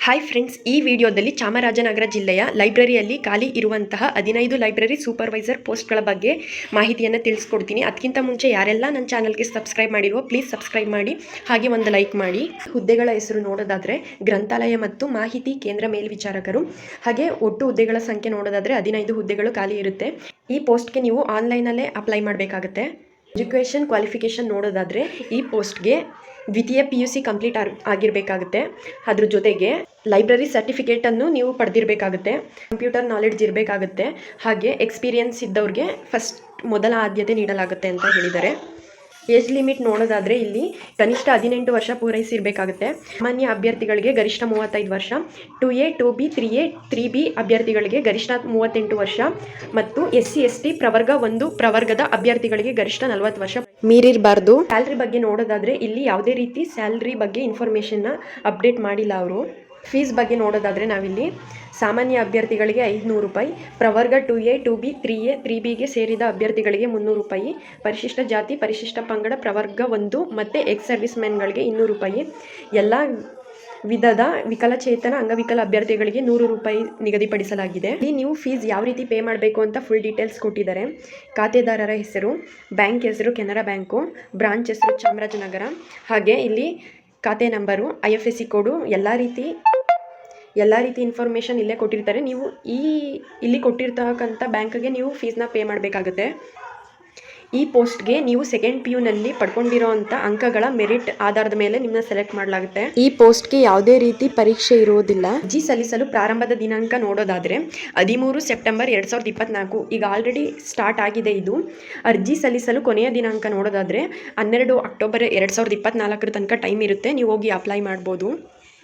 Hi friends, ಈ ವಿಡಿಯೋದಲ್ಲಿ ಚಾಮರಾಜನಗರ ಜಿಲ್ಲೆಯ ಲೈಬ್ರರಿಯಲ್ಲಿ ಖಾಲಿ ಇರುವಂತಹ 15 ಲೈಬ್ರರಿ ಸೂಪರ್ವೈಸರ್ ಪೋಸ್ಟ್ಗಳ ಬಗ್ಗೆ ಮಾಹಿತಿಯನ್ನು ತಿಳಿಸ್ಕೊಡ್ತೀನಿ. ಅದಕ್ಕಿಂತ ಮುಂಚೆ ಯಾರೆಲ್ಲ ನನ್ನ ಚಾನಲ್ಗೆ ಸಬ್ಸ್ಕ್ರೈಬ್ ಮಾಡಿರುವ ಪ್ಲೀಸ್ ಸಬ್ಸ್ಕ್ರೈಬ್ ಮಾಡಿ, ಹಾಗೆ ಒಂದು ಲೈಕ್ ಮಾಡಿ. ಹುದ್ದೆಗಳ ಹೆಸರು ನೋಡೋದಾದರೆ ಗ್ರಂಥಾಲಯ ಮತ್ತು ಮಾಹಿತಿ ಕೇಂದ್ರ ಮೇಲ್ವಿಚಾರಕರು. ಹಾಗೆ ಒಟ್ಟು ಹುದ್ದೆಗಳ ಸಂಖ್ಯೆ ನೋಡೋದಾದರೆ 15 ಹುದ್ದೆಗಳು ಖಾಲಿ ಇರುತ್ತೆ. ಈ ಪೋಸ್ಟ್ಗೆ ನೀವು ಆನ್ಲೈನಲ್ಲೇ ಅಪ್ಲೈ ಮಾಡಬೇಕಾಗುತ್ತೆ. ಎಜುಕೇಷನ್ ಕ್ವಾಲಿಫಿಕೇಷನ್ ನೋಡೋದಾದರೆ ಈ ಪೋಸ್ಟ್ಗೆ ದ್ವಿತೀಯ PUC ಕಂಪ್ಲೀಟ್ ಆಗಿರಬೇಕಾಗುತ್ತೆ. ಅದ್ರ ಜೊತೆಗೆ ಲೈಬ್ರರಿ ಸರ್ಟಿಫಿಕೇಟನ್ನು ನೀವು ಪಡೆದಿರಬೇಕಾಗುತ್ತೆ. ಕಂಪ್ಯೂಟರ್ ನಾಲೆಡ್ಜ್ ಇರಬೇಕಾಗುತ್ತೆ. ಹಾಗೆ ಎಕ್ಸ್ಪೀರಿಯನ್ಸ್ ಇದ್ದವ್ರಿಗೆ ಮೊದಲ ಆದ್ಯತೆ ನೀಡಲಾಗುತ್ತೆ ಅಂತ ಹೇಳಿದ್ದಾರೆ. ಏಜ್ ಲಿಮಿಟ್ ನೋಡೋದಾದರೆ ಇಲ್ಲಿ ಕನಿಷ್ಠ 18 ವರ್ಷ ಪೂರೈಸಿರಬೇಕಾಗುತ್ತೆ. ಸಾಮಾನ್ಯ ಅಭ್ಯರ್ಥಿಗಳಿಗೆ ಗರಿಷ್ಠ 35 ವರ್ಷ, 2A 2B 3A 3B ಅಭ್ಯರ್ಥಿಗಳಿಗೆ ಗರಿಷ್ಠ 38 ವರ್ಷ ಮತ್ತು SC ST ಪ್ರವರ್ಗ 1 ಪ್ರವರ್ಗದ ಅಭ್ಯರ್ಥಿಗಳಿಗೆ ಗರಿಷ್ಠ 40 ವರ್ಷ ಮೀರಿರಬಾರ್ದು. ಸ್ಯಾಲ್ರಿ ಬಗ್ಗೆ ನೋಡೋದಾದರೆ ಇಲ್ಲಿ ಯಾವುದೇ ರೀತಿ ಸ್ಯಾಲ್ರಿ ಬಗ್ಗೆ ಇನ್ಫಾರ್ಮೇಷನ್ನ ಅಪ್ಡೇಟ್ ಮಾಡಿಲ್ಲ ಅವರು. ಫೀಸ್ ಬಗ್ಗೆ ನೋಡೋದಾದರೆ ನಾವಿಲ್ಲಿ ಸಾಮಾನ್ಯ ಅಭ್ಯರ್ಥಿಗಳಿಗೆ 500 ರೂಪಾಯಿ, ಪ್ರವರ್ಗ 2A 2B 3A 3Bಗೆ ಸೇರಿದ ಅಭ್ಯರ್ಥಿಗಳಿಗೆ 300 ರೂಪಾಯಿ, ಪರಿಶಿಷ್ಟ ಜಾತಿ ಪರಿಶಿಷ್ಟ ಪಂಗಡ ಪ್ರವರ್ಗ 1 ಮತ್ತು ಎಕ್ಸ್ ಸರ್ವಿಸ್ ಮೆನ್ಗಳಿಗೆ 200 ರೂಪಾಯಿ, ಎಲ್ಲ ವಿಧದ ವಿಕಲಚೇತನ ಅಂಗವಿಕಲ ಅಭ್ಯರ್ಥಿಗಳಿಗೆ 100 ರೂಪಾಯಿ ನಿಗದಿಪಡಿಸಲಾಗಿದೆ. ಇಲ್ಲಿ ನೀವು ಫೀಸ್ ಯಾವ ರೀತಿ ಪೇ ಮಾಡಬೇಕು ಅಂತ ಫುಲ್ ಡೀಟೇಲ್ಸ್ ಕೊಟ್ಟಿದ್ದಾರೆ. ಖಾತೆದಾರರ ಹೆಸರು, ಬ್ಯಾಂಕ್ ಹೆಸರು ಕೆನರಾ ಬ್ಯಾಂಕು, ಬ್ರಾಂಚ್ ಹೆಸರು ಚಾಮರಾಜನಗರ, ಹಾಗೆ ಇಲ್ಲಿ ಖಾತೆ ನಂಬರು, IFSC ಕೋಡು, ಎಲ್ಲ ರೀತಿ ಇನ್ಫಾರ್ಮೇಷನ್ ಇಲ್ಲೇ ಕೊಟ್ಟಿರ್ತಾರೆ. ನೀವು ಇಲ್ಲಿ ಕೊಟ್ಟಿರ್ತಕ್ಕಂಥ ಬ್ಯಾಂಕ್ಗೆ ನೀವು ಫೀಸ್ನ ಪೇ ಮಾಡಬೇಕಾಗುತ್ತೆ. ಈ ಪೋಸ್ಟ್ಗೆ ನೀವು ಸೆಕೆಂಡ್ PUನಲ್ಲಿ ಪಡ್ಕೊಂಡಿರೋಂಥ ಅಂಕಗಳ ಮೆರಿಟ್ ಆಧಾರದ ಮೇಲೆ ನಿಮ್ಮನ್ನ ಸೆಲೆಕ್ಟ್ ಮಾಡಲಾಗುತ್ತೆ. ಈ ಪೋಸ್ಟ್ಗೆ ಯಾವುದೇ ರೀತಿ ಪರೀಕ್ಷೆ ಇರುವುದಿಲ್ಲ. ಅರ್ಜಿ ಸಲ್ಲಿಸಲು ಪ್ರಾರಂಭದ ದಿನಾಂಕ ನೋಡೋದಾದರೆ 13 ಸೆಪ್ಟೆಂಬರ್ 2024. ಈಗ ಆಲ್ರೆಡಿ ಸ್ಟಾರ್ಟ್ ಆಗಿದೆ ಇದು. ಅರ್ಜಿ ಸಲ್ಲಿಸಲು ಕೊನೆಯ ದಿನಾಂಕ ನೋಡೋದಾದರೆ 12 ಅಕ್ಟೋಬರ್ 2024 ತನಕ ಟೈಮ್ ಇರುತ್ತೆ. ನೀವು ಹೋಗಿ ಅಪ್ಲೈ ಮಾಡ್ಬೋದು.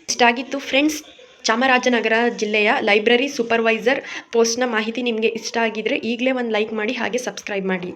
ಇಷ್ಟಾಗಿತ್ತು ಫ್ರೆಂಡ್ಸ್, ಚಾಮರಾಜನಗರ ಜಿಲ್ಲೆಯ ಲೈಬ್ರರಿ ಸೂಪರ್ವೈಸರ್ ಪೋಸ್ಟ್ನ ಮಾಹಿತಿ. ನಿಮಗೆ ಇಷ್ಟ ಆಗಿದ್ರೆ ಈಗಲೇ ಒಂದು ಲೈಕ್ ಮಾಡಿ, ಹಾಗೆ ಸಬ್ಸ್ಕ್ರೈಬ್ ಮಾಡಿ.